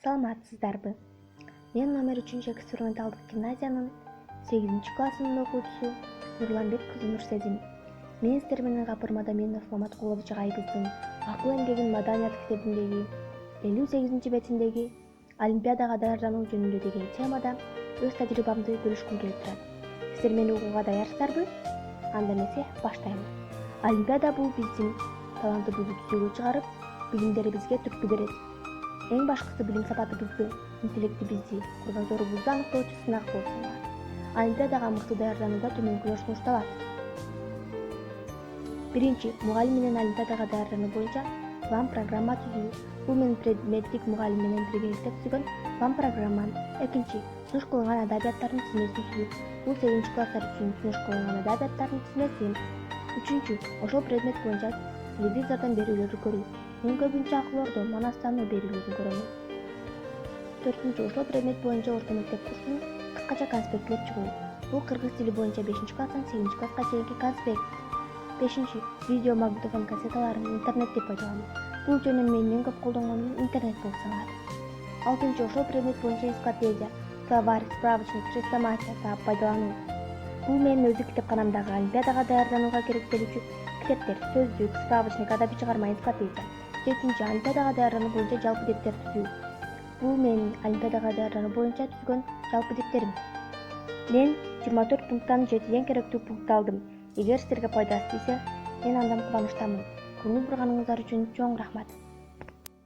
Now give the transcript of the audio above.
Саламатсыздарбы? Мен номер 3 эксперименталдык гимназиянын 8-классынын окуучусу Нурланбек кызы Нурсезин. Министр менен Гапыр Мадаминов Маматкулович агайыбыздын акыл эмгегин маданият китебиндеги 58-бетиндеги Олимпиадага даярдануу жөнүндө деген темада өз тажрыйбамды бөлүшкүм келип турат. Сиздер мени угууга даярсыздарбы? Анда эмесе баштайлы. Олимпиада бул биздин талантыбызды түзүүгө чыгарып, билимдерибизге түрткү берет. Эң башкысы билим сапатыбызды, интеллектибизди, курган-зорубузду аныктоочу сынак болуп саналат. Олимпиадага мыкты даярданууда төмөнкүлөр сунушталат. Биринчи, мугалим менен олимпиадага даярдануу боюнча план программа түзүү. Бул менин предметтик мугалим менен биргеликте түзгөн план программам. Экинчи, сунуш кылынган адабияттардын тизмесин түзүү. Бул 7-класстар үчүн сунуш кылынган адабияттардын тизмеси. Үчүнчү, ошол предмет боюнча телевизордон берүүлөрдү көрүү. Мен көбүнчө акыл-ордо, манастандуу берүүлөрүн көрөмүн. Төртүнчү, ошол предмет боюнча орто мектеп курсунун кыскача конспектлеп чыгуу. Бул кыргыз тили боюнча 5-класстан 8-класска чейинки конспект. Бешинчи, видео магнитофон кассеталарын интернетти пайдалануу. Бул жөнү менин эң көп колдонгонум интернет болуп саналат. Алтынчы, ошол предмет боюнча энциклопедия, словарь, справочник, хрестоматия таап пайдалануу. Бул менин өздүк китепканамдагы олимпиадага даярданууга керектелүүчү китептер, сөздүк, справочник, адабий чыгарма, энциклопедия. Жетинчи, олимпиадага даярдануу боюнча жалпы дептер түзүү. Бул менин олимпиадага даярдануу боюнча түзгөн жалпы дептерим. Мен 24 пункттан 7 эң керектүү пунктты алдым. Эгер силерге пайдасы тийсе, мен андан кубанычтамын. Көңүл бурганыңыздар үчүн чоң рахмат.